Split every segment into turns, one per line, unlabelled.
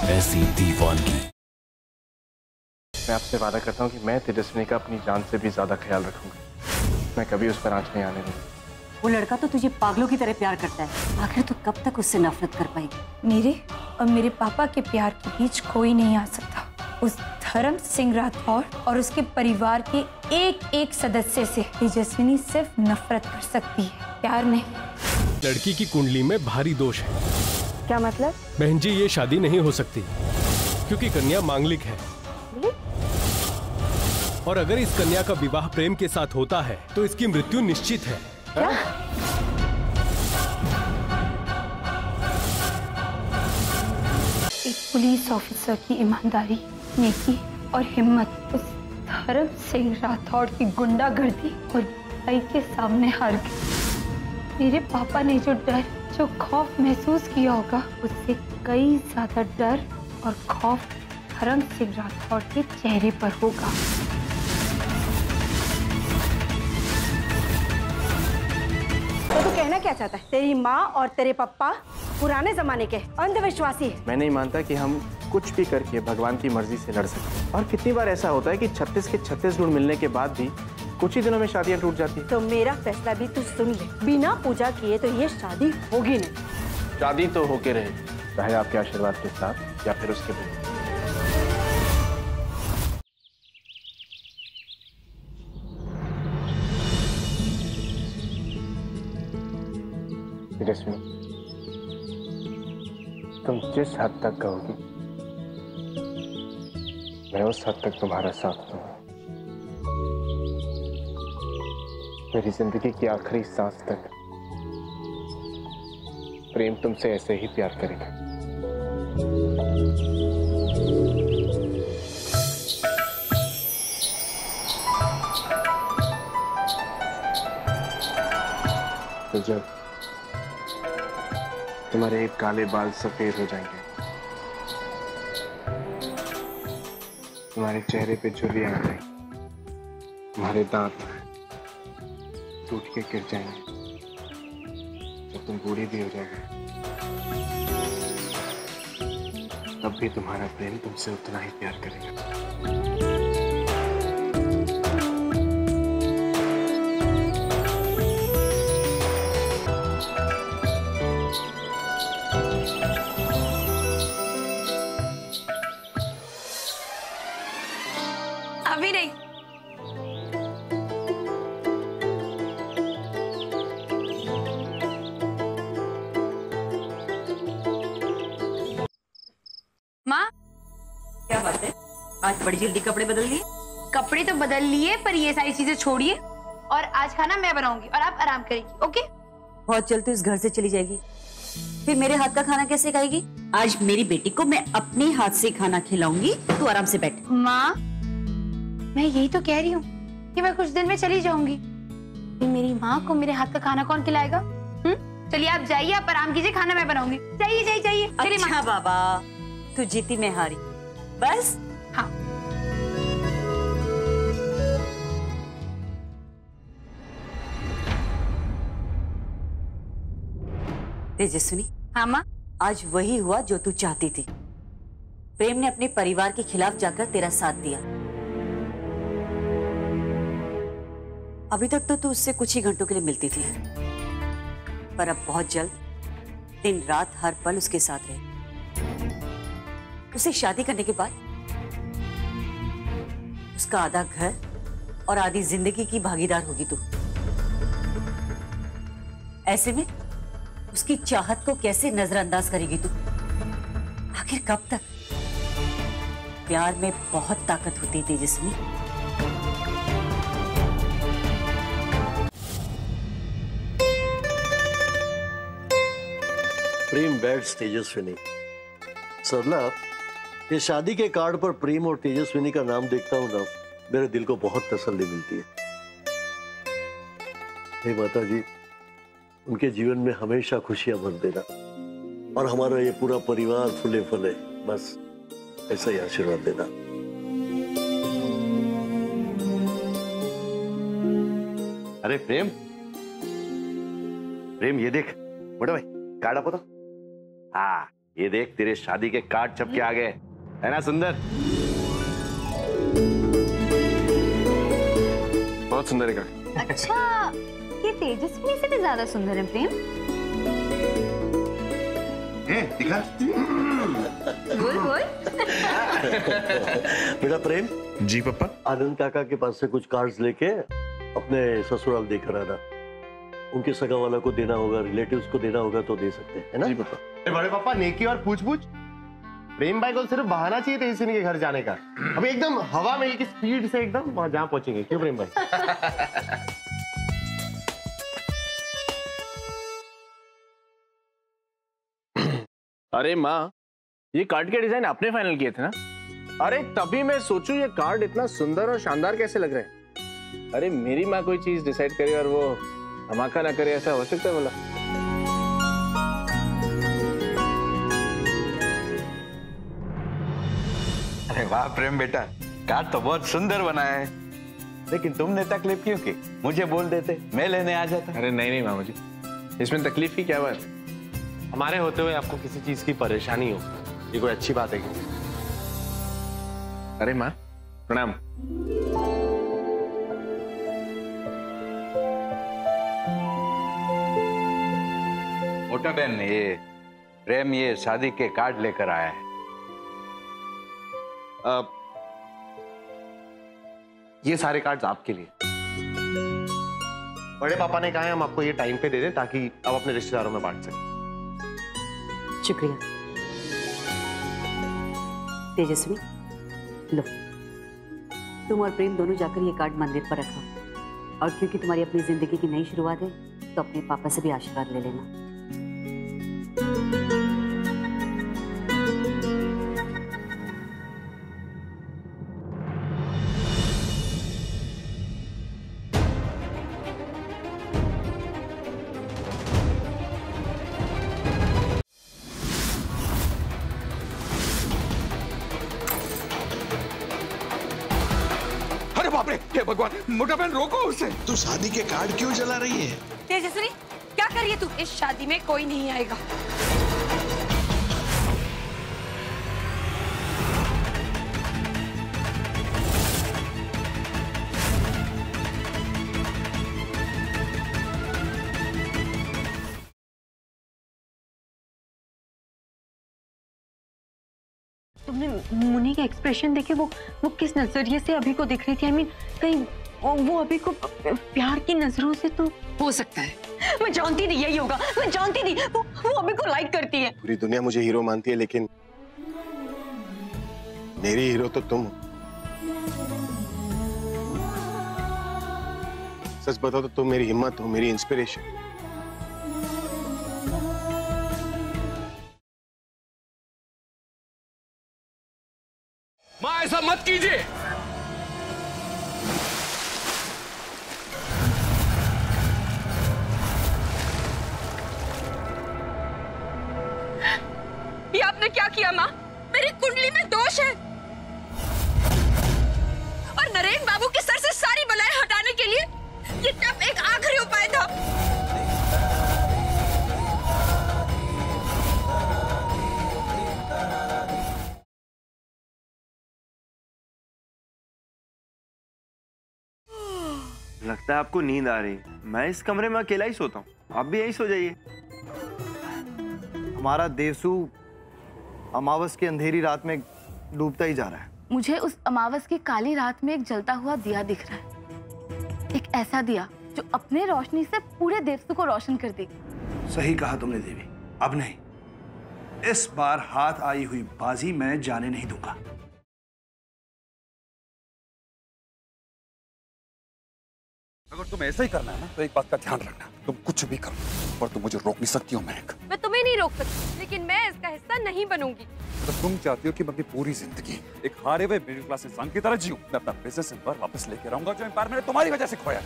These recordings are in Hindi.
ऐसी दीवानगी।
मैं आपसे वादा करता हूँ कि मैं तेजस्विनी का अपनी जान से भी ज्यादा ख्याल रखूंगा। मैं कभी उस पर आंच नहीं आने दूंगा।
वो लड़का तो तुझे पागलों की तरह प्यार करता है, आखिर तू कब तक उससे नफरत कर पाएगी?
मेरे और मेरे पापा के प्यार के बीच कोई नहीं आ सकता। उस धर्म सिंह राठौर और उसके परिवार के एक एक सदस्य से तेजस्विनी सिर्फ नफरत कर सकती है, प्यार नहीं।
लड़की की कुंडली में भारी दोष है।
क्या मतलब?
बहन जी, ये शादी नहीं हो सकती क्योंकि कन्या मांगलिक है। और अगर इस कन्या का विवाह प्रेम के साथ होता है तो इसकी मृत्यु निश्चित है।
क्या? एक पुलिस ऑफिसर की ईमानदारी, नेकी और हिम्मत उस धर्म सिंह राठौड़ की गुंडागर्दी और भाई के सामने हार गई। मेरे पापा ने जो डर, जो खौफ महसूस किया होगा, उससे कई ज्यादा डर और खौफ धर्म सिंह राठौड़ के चेहरे पर होगा।
तो तू कहना क्या चाहता है? तेरी माँ और तेरे पापा पुराने जमाने के अंधविश्वासी है।
मैं नहीं मानता कि हम कुछ भी करके भगवान की मर्जी से लड़ सकते। और कितनी बार ऐसा होता है कि 36 के 36 गुण मिलने के बाद भी कुछ ही दिनों में शादियां टूट जाती हैं।
तो मेरा फैसला भी तू सुन ले, बिना पूजा किए तो ये शादी होगी नहीं।
शादी तो होके रहे, चाहे आपके आशीर्वाद के साथ या फिर उसके बिना। तेजस्विनी, तुम जिस हद तक कहोगी मैं उस हद तक तुम्हारा साथ दूंगा। मेरी जिंदगी की आखिरी सांस तक प्रेम तुमसे ऐसे ही प्यार करेगा। तो जब तुम्हारे काले बाल सफेद हो जाएंगे, तुम्हारे चेहरे पे झुर्रियां आ जाएंगी, तुम्हारे दांत टूट के गिर जाएंगे, जब तुम बूढ़ी भी हो जाओगे, तब भी तुम्हारा प्रेम तुमसे उतना ही प्यार करेगा।
अभी नहीं। माँ,
क्या बात है? आज बड़ी जल्दी कपड़े बदल लिए?
कपड़े तो बदल लिए, पर ये सारी चीजें छोड़िए और आज खाना मैं बनाऊंगी और आप आराम करेंगी, ओके?
बहुत जल्द तू इस घर से चली जाएगी, फिर मेरे हाथ का खाना कैसे खाएगी? आज मेरी बेटी को मैं अपने हाथ से खाना खिलाऊंगी, तू आराम से बैठ।
माँ, मैं यही तो कह रही हूँ कि मैं कुछ दिन में चली जाऊंगी, फिर मेरी माँ को मेरे हाथ का खाना कौन खिलाएगा? चलिए आप जाइए, आप आराम कीजिए, खाना मैं बनाऊंगी। जाइए जाइए जाइए।
अच्छा बाबा, तू जीती मैं हारी, बस।
हाँ।
तेजस्विनी।
हाँ माँ।
आज वही हुआ जो तू चाहती थी। प्रेम ने अपने परिवार के खिलाफ जाकर तेरा साथ दिया। अभी तक तो तू उससे कुछ ही घंटों के लिए मिलती थी, पर अब बहुत जल्द दिन रात हर पल उसके साथ रहे। उसे शादी करने के बाद उसका आधा घर और आधी जिंदगी की भागीदार होगी तू। ऐसे में उसकी चाहत को कैसे नजरअंदाज करेगी तू? आखिर कब तक? प्यार में बहुत ताकत होती है तेजस्विनी।
प्रेम बैट्स तेजस्विनी। सरला, ये शादी के कार्ड पर प्रेम और तेजस्विनी का नाम देखता हूं ना, मेरे दिल को बहुत तसल्ली मिलती है। हे माता जी, उनके जीवन में हमेशा खुशियां भर देना और हमारा ये पूरा परिवार फूले फले, बस ऐसा ही आशीर्वाद देना।
अरे प्रेम, प्रेम ये देख, बड़ा भाई कार्ड आपको तो। हाँ, ये देख तेरे शादी के कार्ड छप के आ गए, है ना सुंदर?
बहुत सुंदर है काका।
अच्छा, ये तेजस्विनी से भी ज्यादा सुंदर है प्रेम।
दिखा।
बोल बोल।
बेटा प्रेम,
जी पापा।
आनंद काका के पास से कुछ कार्ड्स लेके अपने ससुराल देकर आना। उनके सगा वाला को देना होगा, रिलेटिव्स को देना होगा तो दे सकते हैं, है ना?
जी पापा।
बड़े पापा नेकी और पूछ-पूछ। प्रेम भाई को सिर्फ बहाना चाहिए तेजस्विनी के घर जाने का। अभी एकदम हवा महल की स्पीड से एकदम वहां जहां पहुंचेंगे, क्यों प्रेम भाई?
अरे माँ, ये कार्ड के डिजाइन आपने फाइनल किए थे ना? अरे तभी मैं सोचूं ये कार्ड इतना सुंदर और शानदार कैसे लग रहे हैं। अरे मेरी माँ कोई चीज डिसाइड करे और वो धमाका ना करे, ऐसा हो सकता है बोला?
अरे वाह प्रेम बेटा, कार्ड तो बहुत सुंदर बनाया है, लेकिन तुमने तकलीफ क्यों की? मुझे बोल देते, मैं लेने आ जाता।
अरे नहीं नहीं मामा जी, इसमें तकलीफ की क्या बात है?
हमारे होते हुए आपको किसी चीज की परेशानी हो, ये कोई अच्छी बात है क्या?
अरे माँ प्रणाम।
मोटा बहन, ये प्रेम ये शादी के कार्ड लेकर आया है।
ये सारे कार्ड्स आपके लिए। बड़े पापा ने कहा है हम आपको ये टाइम पे दे दें ताकि आप अपने रिश्तेदारों में बांट सकें।
शुक्रिया। तेजस्वी, लो, तुम और प्रेम दोनों जाकर ये कार्ड मंदिर पर रखो, और क्योंकि तुम्हारी अपनी जिंदगी की नई शुरुआत है तो अपने पापा से भी आशीर्वाद ले लेना।
बाप रे, हे भगवान, मोटा बहन रोको उसे।
तू शादी के कार्ड क्यों जला रही है?
तेजस्वी, क्या कर रही है तू? इस शादी में कोई नहीं आएगा।
तुमने मुन्नी का एक्सप्रेशन देखे? वो किस नजरिए से अभी को दिख रही थी? I mean, कहीं वो अभी को प्यार की नजरों से तो
हो सकता है।
मैं जानती थी यही होगा, मैं जानती थी वो अभी को लाइक करती है।
पूरी दुनिया मुझे हीरो मानती है, लेकिन मेरी हीरो तो तुम हो। सच बताओ तो तुम मेरी हिम्मत हो, मेरी इंस्पिरेशन।
माँ ऐसा मत कीजिए।
ये आपने क्या किया माँ? मेरी कुंडली में दोष है और नरेन बाबू के सर से सारी बलाएं हटाने के लिए ये तब एक आखिरी उपाय था।
लगता है आपको नींद आ रही। मैं इस कमरे में अकेला ही सोता हूँ, आप भी यहीं सो जाइए। हमारा देवसू अमावस की अंधेरी रात में डूबता ही जा रहा है।
मुझे उस अमावस की काली रात में एक जलता हुआ दिया दिख रहा है, एक ऐसा दिया जो अपने रोशनी से पूरे देवसू को रोशन कर देगी।
सही कहा तुमने देवी, अब नहीं, इस बार हाथ आई हुई बाजी मैं जाने नहीं दूंगा। अगर तुम ऐसा ही करना है ना तो एक बात का ध्यान रखना, तुम कुछ भी करो पर तुम मुझे रोक नहीं सकती हो महक।
मैं तुम्हें नहीं रोक सकती, लेकिन मैं इसका हिस्सा नहीं बनूंगी।
तो तुम चाहती हो कि मैं अपनी पूरी जिंदगी एक हारे हुए मिडिल क्लास इंसान की तरह जीऊं? मैं अपना बिजनेस एम्पायर वापस लेके आऊंगा जो एम्पायर मैंने तुम्हारी वजह से खोया।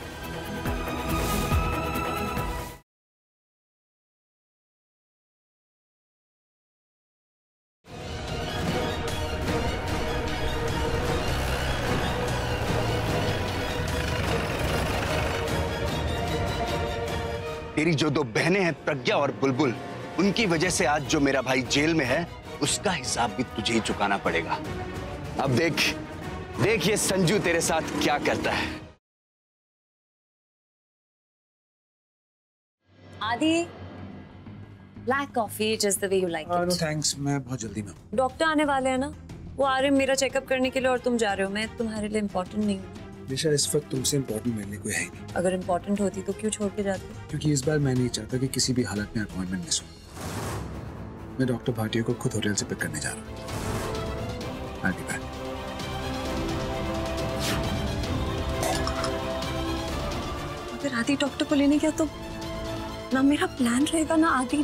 तेरी जो दो बहनें हैं प्रज्ञा और बुलबुल,
उनकी वजह से आज जो मेरा भाई जेल में है उसका हिसाब भी तुझे ही चुकाना पड़ेगा। अब देख ये संजू तेरे साथ क्या करता है।
आदि, black coffee just the way you like it.
No thanks, मैं बहुत जल्दी में हूँ।
डॉक्टर आने वाले हैं ना, वो आ रहे हैं मेरा चेकअप करने के लिए और तुम जा रहे हो। मैं तुम्हारे लिए इम्पोर्टेंट नहीं हूँ।
निशा, इस वक्त तुमसे इम्पोर्टेंट मेरे लिए कोई है ही नहीं।
अगर इम्पोर्टेंट होती तो क्यों छोड़ के जाती?
क्योंकि इस बार मैं नहीं चाहता कि किसी भी हालत में अपॉइंटमेंट मिस हो। मैं डॉक्टर भाटिया को खुद होटल से पिक करने जा रहा हूँ। I'll be back.
अगर आदि डॉक्टर को लेने गया तो ना मेरा प्लान रहेगा ना आदि